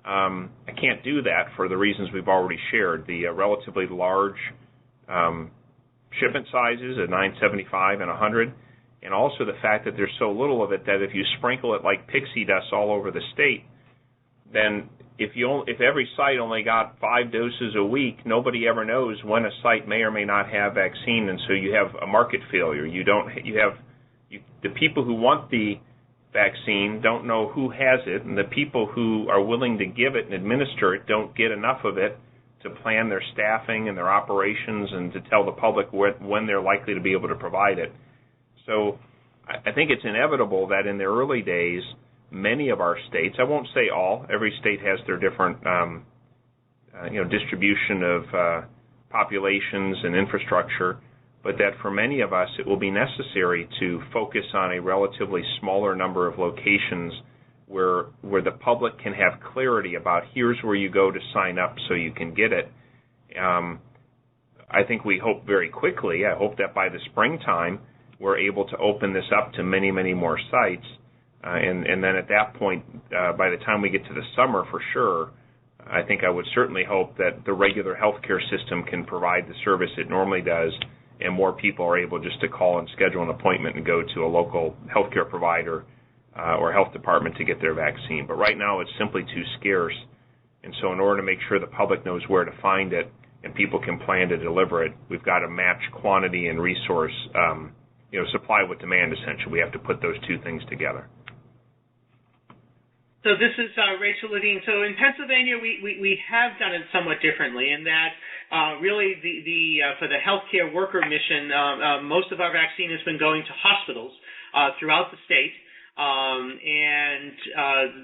I can't do that for the reasons we've already shared, the relatively large shipment sizes at 975 and 100, and also the fact that there's so little of it that if you sprinkle it like pixie dust all over the state, then if every site only got 5 doses a week, nobody ever knows when a site may or may not have vaccine, and so you have a market failure. The people who want the vaccine don't know who has it, and the people who are willing to give it and administer it don't get enough of it to plan their staffing and their operations and to tell the public when they're likely to be able to provide it. So I think it's inevitable that in the early days, many of our states, I won't say all, every state has their different distribution of populations and infrastructure, but that for many of us it will be necessary to focus on a relatively smaller number of locations where the public can have clarity about here's where you go to sign up so you can get it. I think we hope very quickly, I hope that by the springtime we're able to open this up to many, many more sites. And then at that point, by the time we get to the summer for sure, I think I would certainly hope that the regular healthcare system can provide the service it normally does, and more people are able just to call and schedule an appointment and go to a local healthcare provider or health department to get their vaccine. But right now it's simply too scarce. And so in order to make sure the public knows where to find it and people can plan to deliver it, we've got to match quantity and resource, supply with demand, essentially. We have to put those two things together. So this is Rachel Levine. So in Pennsylvania, we have done it somewhat differently in that really for the healthcare worker mission, most of our vaccine has been going to hospitals throughout the state. And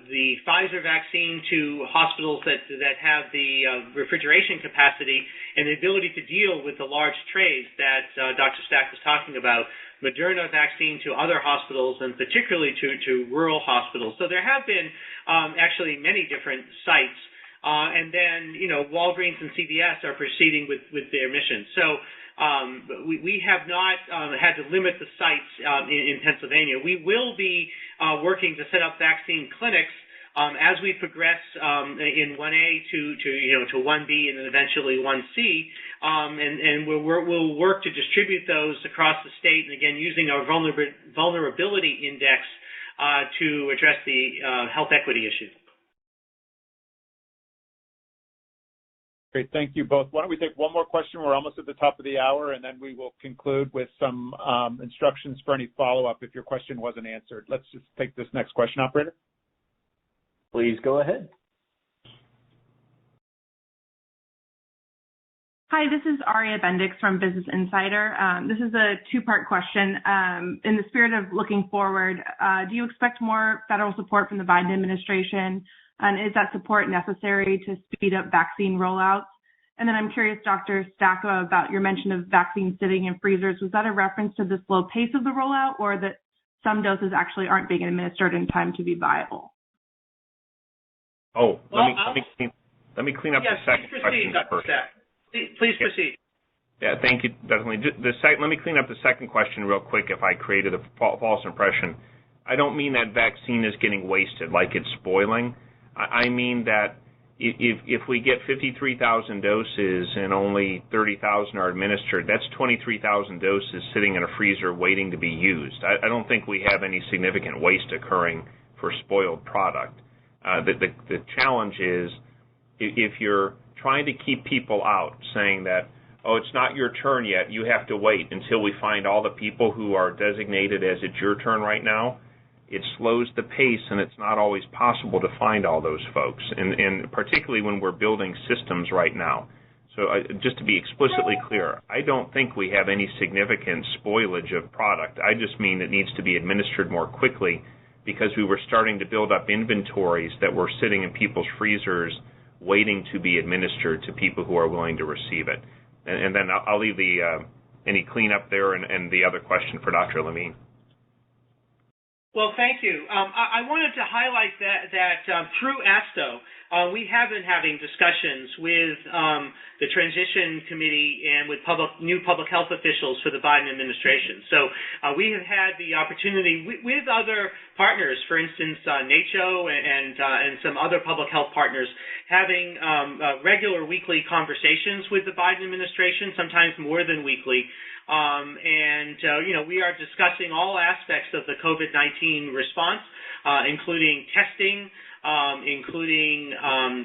the Pfizer vaccine to hospitals that have the refrigeration capacity and the ability to deal with the large trays that Dr. Stack was talking about. Moderna vaccine to other hospitals and particularly to rural hospitals. So there have been actually many different sites. And then, Walgreens and CVS are proceeding with their mission. So we have not had to limit the sites in Pennsylvania. We will be working to set up vaccine clinics as we progress in 1A to 1B and then eventually 1C, and we'll work to distribute those across the state, and again using our vulnerability index to address the health equity issue. Great, thank you both. Why don't we take one more question? We're almost at the top of the hour, and then we will conclude with some instructions for any follow-up if your question wasn't answered. Let's just take this next question, operator. Please go ahead. Hi, this is Aria Bendix from Business Insider. This is a two-part question. In the spirit of looking forward, do you expect more federal support from the Biden administration? And is that support necessary to speed up vaccine rollouts? And then I'm curious, Dr. Stack, about your mention of vaccines sitting in freezers. Was that a reference to the slow pace of the rollout, or that some doses actually aren't being administered in time to be viable? Oh, let me clean up the second question first. Please proceed. Yeah, thank you, definitely. Let me clean up the second question real quick if I created a false impression. I don't mean that vaccine is getting wasted, like it's spoiling. I mean that if we get 53,000 doses and only 30,000 are administered, that's 23,000 doses sitting in a freezer waiting to be used. I don't think we have any significant waste occurring for spoiled product. The challenge is if you're trying to keep people out saying that, oh, it's not your turn yet, you have to wait until we find all the people who are designated as it's your turn right now, it slows the pace and it's not always possible to find all those folks, and particularly when we're building systems right now. So just to be explicitly clear, I don't think we have any significant spoilage of product. I just mean it needs to be administered more quickly because we were starting to build up inventories that were sitting in people's freezers waiting to be administered to people who are willing to receive it. And then I'll leave any cleanup there and the other question for Dr. Levine. Well, thank you. I wanted to highlight that through ASTHO, we have been having discussions with the Transition Committee and with new public health officials for the Biden administration. So we have had the opportunity with other partners, for instance, NACCHO and some other public health partners, having regular weekly conversations with the Biden administration, sometimes more than weekly. We are discussing all aspects of the COVID-19 response, including testing, including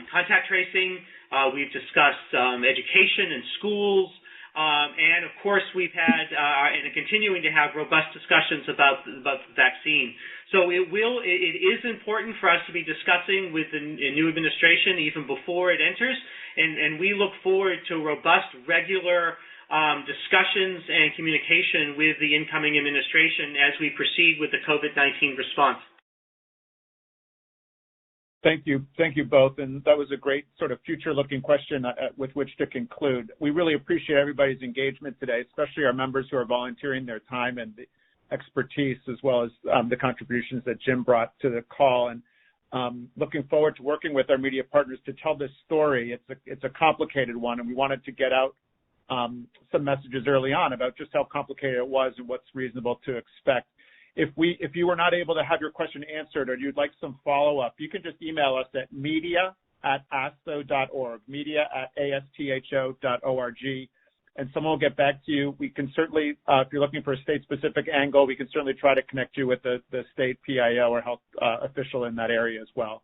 contact tracing. We've discussed education in schools. And, of course, we've had and are continuing to have robust discussions about the vaccine. So it is important for us to be discussing with the new administration even before it enters, and we look forward to robust, regular discussions and communication with the incoming administration as we proceed with the COVID-19 response. Thank you both, and that was a great sort of future-looking question with which to conclude. We really appreciate everybody's engagement today, especially our members who are volunteering their time and the expertise, as well as the contributions that Jim brought to the call. And looking forward to working with our media partners to tell this story. It's a complicated one, and we wanted to get out some messages early on about just how complicated it was and what's reasonable to expect. If you were not able to have your question answered or you'd like some follow-up, you can just email us at media@astho.org, media@astho.org, and someone will get back to you. We can certainly, if you're looking for a state-specific angle, we can certainly try to connect you with the state PIO or health official in that area as well.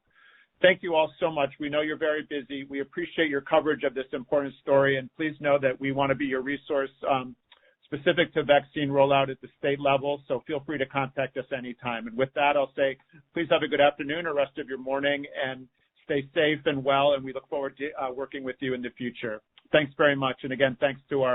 Thank you all so much. We know you're very busy. We appreciate your coverage of this important story, and please know that we want to be your resource specific to vaccine rollout at the state level, so feel free to contact us anytime. And with that, I'll say please have a good afternoon or rest of your morning, and stay safe and well, and we look forward to working with you in the future. Thanks very much, and again, thanks to our